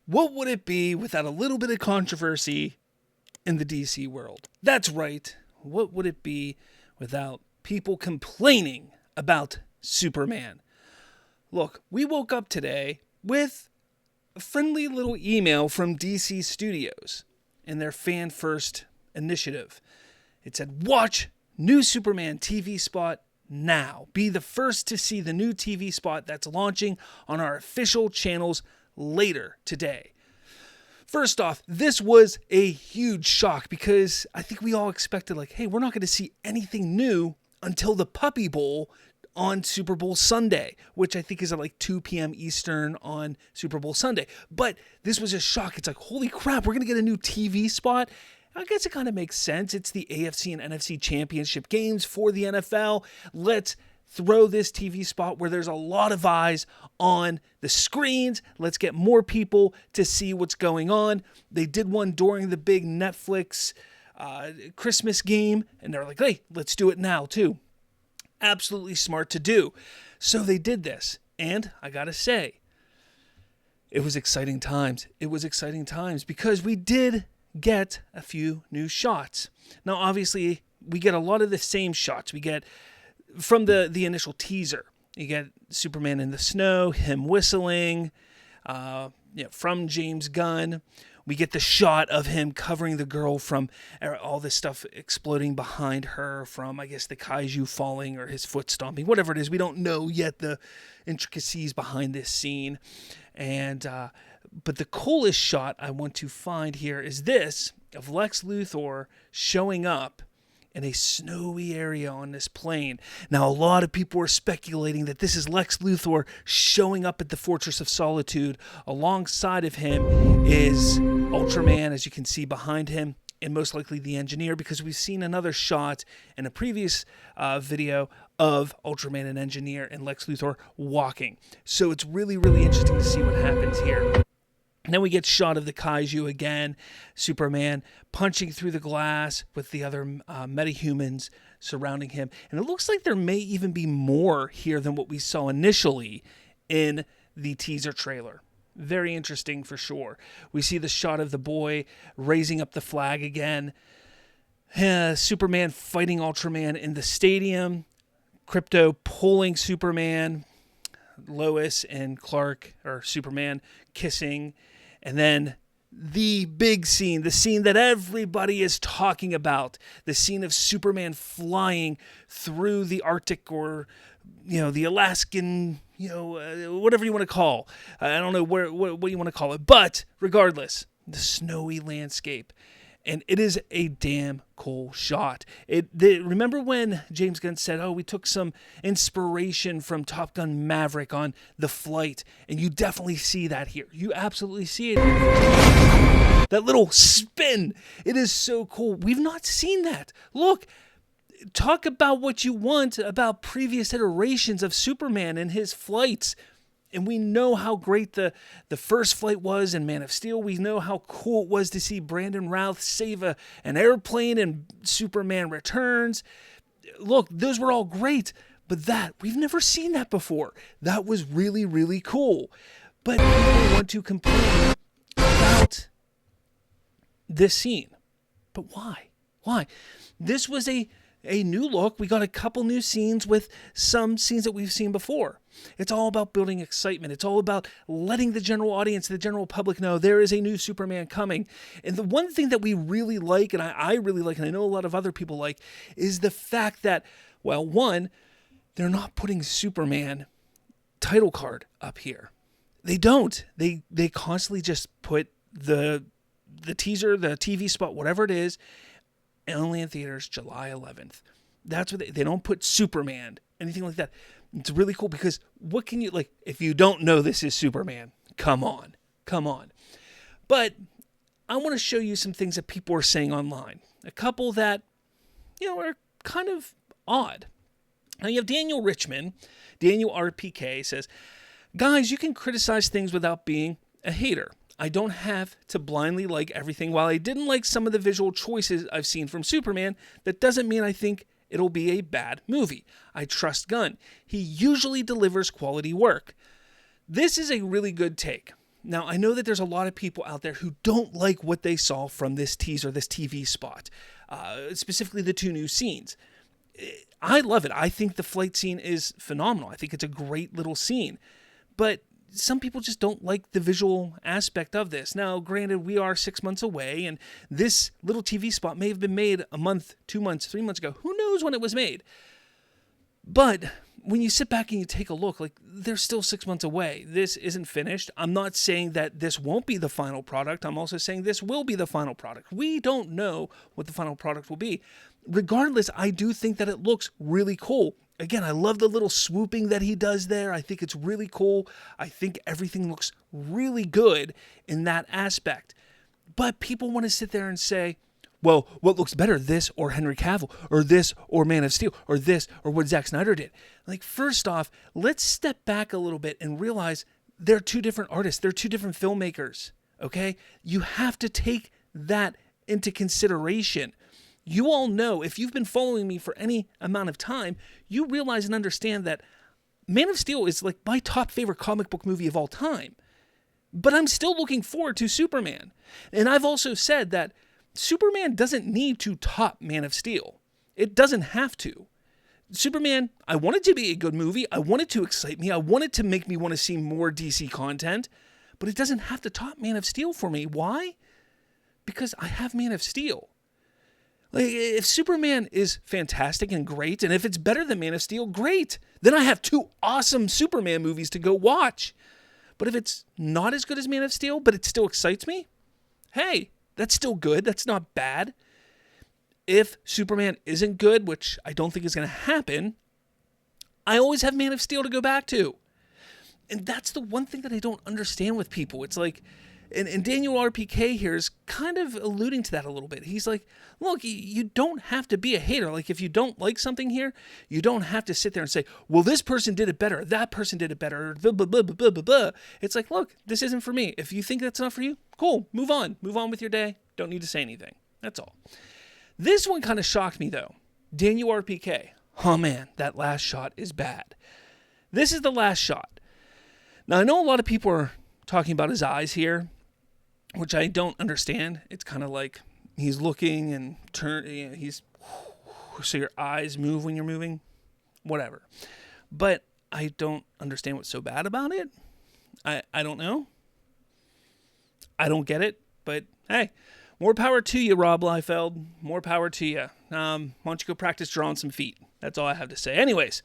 What would it be without a little bit of controversy in the DC world? That's right. What would it be without people complaining about Superman? Look, we woke up today with a friendly little email from DC Studios in their Fan First initiative. It said, watch new Superman TV spot now. Be the first to see the new TV spot that's launching on our official channels later today. First off, this was a huge shock because I think we all expected, like, hey, we're not going to see anything new until the Puppy Bowl on Super Bowl Sunday, which I think is at like 2 p.m. Eastern on Super Bowl Sunday. But this was a shock. It's like, holy crap, we're going to get a new TV spot. I guess it kind of makes sense. It's the AFC and NFC championship games for the NFL. Let's throw this TV spot where there's a lot of eyes on the screens. Let's get more people to see what's going on. They did one during the big Netflix Christmas game, and they're like, hey, let's do it now too. Absolutely smart to do. So they did this, and I gotta say, it was exciting times. It was exciting times because we did get a few new shots. Now, obviously, we get a lot of the same shots. We get from the initial teaser. You get Superman in the snow, him whistling, from James Gunn. We get the shot of him covering the girl from all this stuff exploding behind her from, I guess, the kaiju falling or his foot stomping, whatever it is. We don't know yet the intricacies behind this scene. And but the coolest shot I want to find here is this of Lex Luthor showing up in a snowy area on this plane. Now, a lot of people are speculating that this is Lex Luthor showing up at the Fortress of Solitude. Alongside of him is Ultraman, as you can see behind him, and most likely the Engineer, because we've seen another shot in a previous video of Ultraman and Engineer and Lex Luthor walking. So it's really, really interesting to see what happens here. Then we get shot of the kaiju again, Superman punching through the glass with the other metahumans surrounding him. And it looks like there may even be more here than what we saw initially in the teaser trailer. Very interesting for sure. We see the shot of the boy raising up the flag again. Superman fighting Ultraman in the stadium. Krypto pulling Superman. Lois and Clark, or Superman, kissing. And then the big scene, the scene that everybody is talking about, the scene of Superman flying through the Arctic or, the Alaskan, whatever you want to call. I don't know what you want to call it. But regardless, the snowy landscape. And it is a damn cool shot. Remember when James Gunn said, we took some inspiration from Top Gun Maverick on the flight, and you definitely see that here. You absolutely see it here. That little spin. It is so cool. We've not seen that. Look, talk about what you want about previous iterations of Superman and his flights. And we know how great the first flight was in Man of Steel. We know how cool it was to see Brandon Routh save an airplane in Superman Returns. Look, those were all great. But we've never seen that before. That was really, really cool. But people want to complain about this scene. But why? Why? This was a new look. We got a couple new scenes with some scenes that we've seen before. It's all about building excitement. It's all about letting the general audience, the general public know there is a new Superman coming. And the one thing that we really like, and I really like, and I know a lot of other people like, is the fact that, well, one, they're not putting Superman title card up here. They don't. They constantly just put the teaser, the TV spot, whatever it is, only in theaters July 11th. That's what they don't put Superman, anything like that. It's really cool because what can you, if you don't know this is Superman, come on. But I want to show you some things that people are saying online. A couple that, are kind of odd. Now you have Daniel Richman, Daniel RPK says, guys, you can criticize things without being a hater. I don't have to blindly like everything. While I didn't like some of the visual choices I've seen from Superman, that doesn't mean I think it'll be a bad movie. I trust Gunn. He usually delivers quality work. This is a really good take. Now, I know that there's a lot of people out there who don't like what they saw from this teaser, this TV spot, specifically the 2 new scenes. I love it. I think the flight scene is phenomenal. I think it's a great little scene. But some people just don't like the visual aspect of this. Now, granted, we are 6 months away, and this little TV spot may have been made a month, 2 months, 3 months ago. Who knows when it was made? But when you sit back and you take a look, like, they're still 6 months away. This isn't finished. I'm not saying that this won't be the final product. I'm also saying this will be the final product. We don't know what the final product will be. Regardless, I do think that it looks really cool. Again, I love the little swooping that he does there. I think it's really cool. I think everything looks really good in that aspect. But people want to sit there and say, well, what looks better, this or Henry Cavill, or this or Man of Steel, or this or what Zack Snyder did? Like, first off, let's step back a little bit and realize they're 2 different artists. They're 2 different filmmakers, okay? You have to take that into consideration. You all know, if you've been following me for any amount of time, you realize and understand that Man of Steel is like my top favorite comic book movie of all time. But I'm still looking forward to Superman. And I've also said that Superman doesn't need to top Man of Steel. It doesn't have to. Superman, I want it to be a good movie. I want it to excite me. I want it to make me want to see more DC content. But it doesn't have to top Man of Steel for me. Why? Because I have Man of Steel. Like, if Superman is fantastic and great, and if it's better than Man of Steel, great. Then I have 2 awesome Superman movies to go watch. But if it's not as good as Man of Steel, but it still excites me, hey, that's still good. That's not bad. If Superman isn't good, which I don't think is going to happen, I always have Man of Steel to go back to. And that's the one thing that I don't understand with people. It's like, and Daniel RPK here is kind of alluding to that a little bit. He's like, look, you don't have to be a hater. Like, if you don't like something here, you don't have to sit there and say, well, this person did it better, that person did it better, blah, blah, blah, blah, blah, blah. It's like, look, this isn't for me. If you think that's not for you, cool, move on. Move on with your day. Don't need to say anything. That's all. This one kind of shocked me, though. Daniel RPK. Oh, man, that last shot is bad. This is the last shot. Now, I know a lot of people are talking about his eyes here, which I don't understand. It's kind of like he's looking and he's so your eyes move when you're moving, whatever. But I don't understand what's so bad about it. I don't know. I don't get it. But hey, more power to you, Rob Liefeld. More power to you. Why don't you go practice drawing some feet? That's all I have to say. Anyways,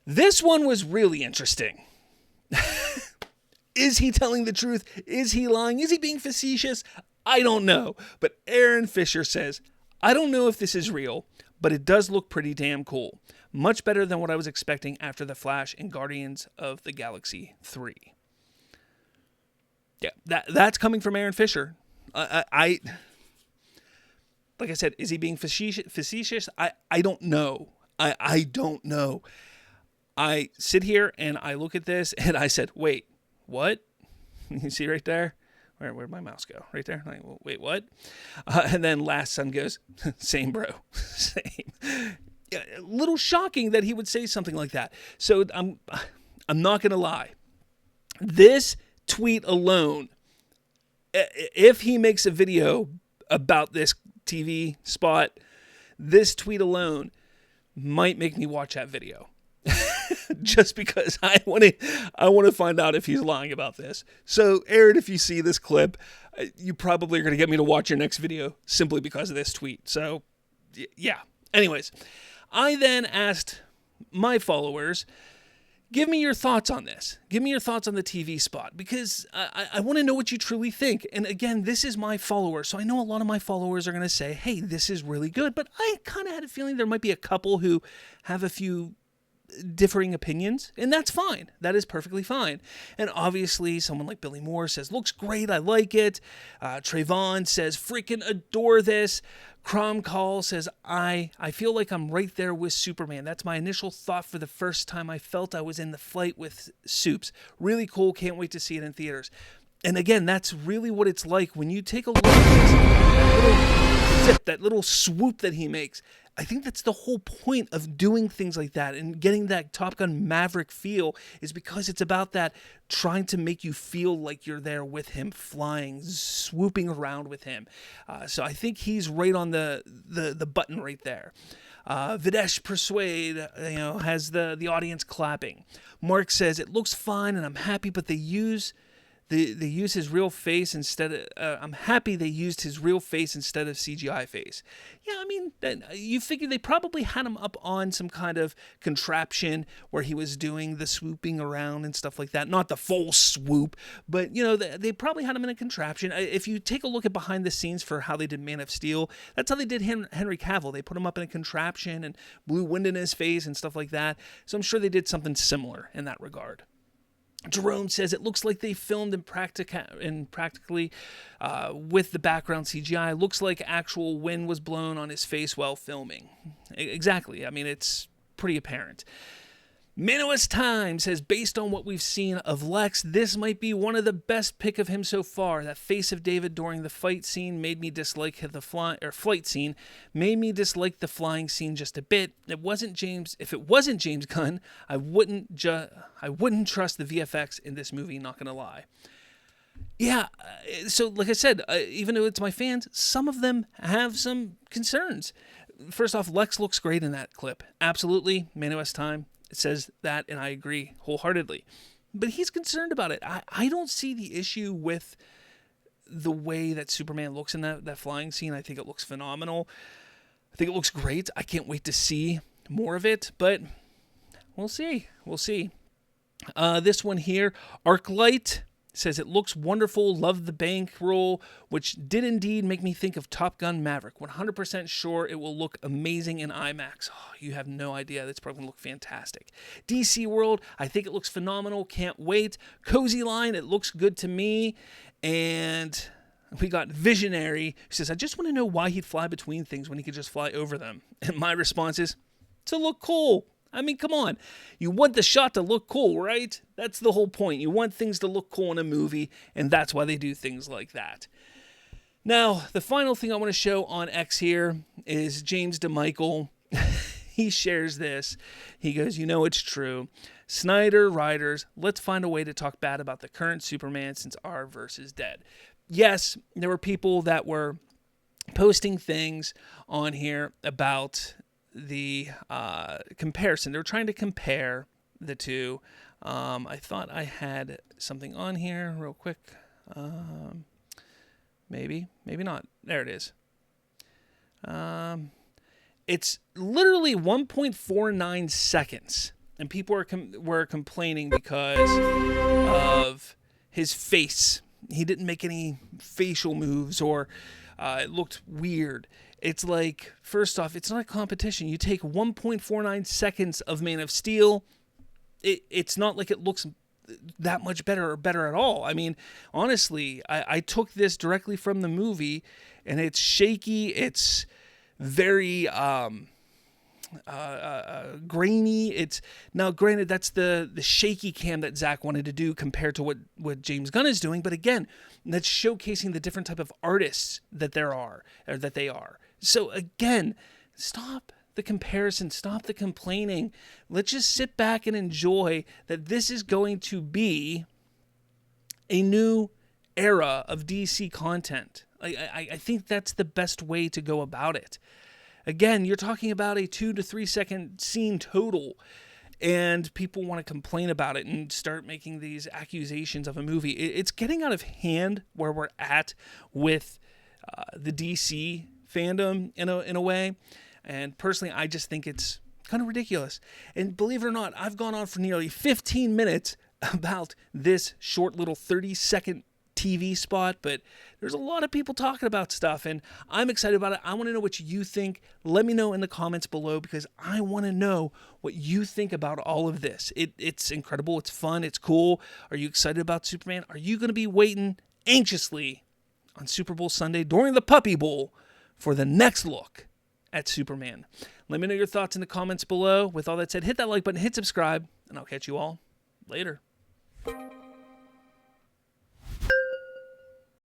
this one was really interesting. Is he telling the truth? Is he lying? Is he being facetious? I don't know. But Aaron Fisher says, I don't know if this is real, but it does look pretty damn cool. Much better than what I was expecting after The Flash and Guardians of the Galaxy 3. Yeah, that's coming from Aaron Fisher. Like I said, is he being facetious? I don't know. I don't know. I sit here and I look at this and I said, wait, what? You see right there? Where'd my mouse go? Right there? Like, wait, what? And then Last Son goes, same, bro. Same. Yeah, a little shocking that he would say something like that. So I'm not going to lie. This tweet alone, if he makes a video about this TV spot, this tweet alone might make me watch that video. Just because I want to find out if he's lying about this. So, Aaron, if you see this clip, you probably are going to get me to watch your next video simply because of this tweet. So, yeah. Anyways, I then asked my followers, give me your thoughts on this. Give me your thoughts on the TV spot, because I want to know what you truly think. And again, this is my followers, so I know a lot of my followers are going to say, hey, this is really good. But I kind of had a feeling there might be a couple who have a few differing opinions, and that's fine. That is perfectly fine. And obviously, someone like Billy Moore says, looks great, I like it. Trayvon says, freaking adore this. Crom Call says, I feel like I'm right there with Superman. That's my initial thought for the first time I felt I was in the flight with Supes. Really cool, can't wait to see it in theaters. And again, that's really what it's like when you take a look at this, that little swoop that he makes. I think that's the whole point of doing things like that and getting that Top Gun Maverick feel, is because it's about that trying to make you feel like you're there with him, flying, swooping around with him. So I think he's right on the button right there. Videsh Persuade, has the audience clapping. Mark says, it looks fine and I'm happy, but they use his real face instead of, I'm happy they used his real face instead of CGI face. Yeah, I mean, you figure they probably had him up on some kind of contraption where he was doing the swooping around and stuff like that. Not the full swoop, but, they probably had him in a contraption. If you take a look at behind the scenes for how they did Man of Steel, that's how they did Henry Cavill. They put him up in a contraption and blew wind in his face and stuff like that. So I'm sure they did something similar in that regard. Jerome says it looks like they filmed in practically with the background CGI. Looks like actual wind was blown on his face while filming. Exactly. I mean, it's pretty apparent. Manoas Time says, based on what we've seen of Lex, this might be one of the best pick of him so far. That face of David during the fight scene made me dislike flight scene made me dislike the flying scene just a bit. If it wasn't James Gunn, I wouldn't trust the VFX in this movie. Not gonna lie. Yeah, so like I said, even though it's my fans, some of them have some concerns. First off, Lex looks great in that clip. Absolutely, Manoas Time. It says that, and I agree wholeheartedly. But he's concerned about it. I don't see the issue with the way that Superman looks in that flying scene. I think it looks phenomenal. I think it looks great. I can't wait to see more of it, but we'll see. We'll see. This one here, Arclight, says it looks wonderful, love the bankroll, which did indeed make me think of Top Gun Maverick. 100% sure it will look amazing in IMAX. Oh, you have no idea. That's probably going to look fantastic. DC World, I think it looks phenomenal. Can't wait. Cozy Line, it looks good to me. And we got Visionary, who says, I just want to know why he'd fly between things when he could just fly over them. And my response is, to look cool. I mean, come on. You want the shot to look cool, right? That's the whole point. You want things to look cool in a movie, and that's why they do things like that. Now, the final thing I want to show on X here is James DeMichael. He shares this. He goes, it's true. Snyder, writers, let's find a way to talk bad about the current Superman since R versus dead. Yes, there were people that were posting things on here about the comparison. They're trying to compare the two. I thought I had something on here real quick. Maybe not. There it is. It's literally 1.49 seconds, and people were complaining because of his face. He didn't make any facial moves, or it looked weird. It's like, first off, it's not a competition. You take 1.49 seconds of Man of Steel. It's not like it looks that much better or better at all. I mean, honestly, I took this directly from the movie, and it's shaky. It's very grainy. It's now, granted, that's the shaky cam that Zach wanted to do compared to what James Gunn is doing. But again, that's showcasing the different type of artists that they are. So again, stop the comparison, stop the complaining. Let's just sit back and enjoy that this is going to be a new era of DC content. I think that's the best way to go about it. Again, you're talking about a 2 to 3 second scene total, and people want to complain about it and start making these accusations of a movie. It's getting out of hand where we're at with the DC fandom in a way. And personally, I just think it's kind of ridiculous. And believe it or not, I've gone on for nearly 15 minutes about this short little 30-second TV spot, but there's a lot of people talking about stuff, and I'm excited about it. I want to know what you think. Let me know in the comments below, because I want to know what you think about all of this. It's incredible. It's fun. It's cool. Are you excited about Superman? Are you going to be waiting anxiously on Super Bowl Sunday during the Puppy Bowl for the next look at Superman? Let me know your thoughts in the comments below. With all that said, hit that like button, hit subscribe, and I'll catch you all later.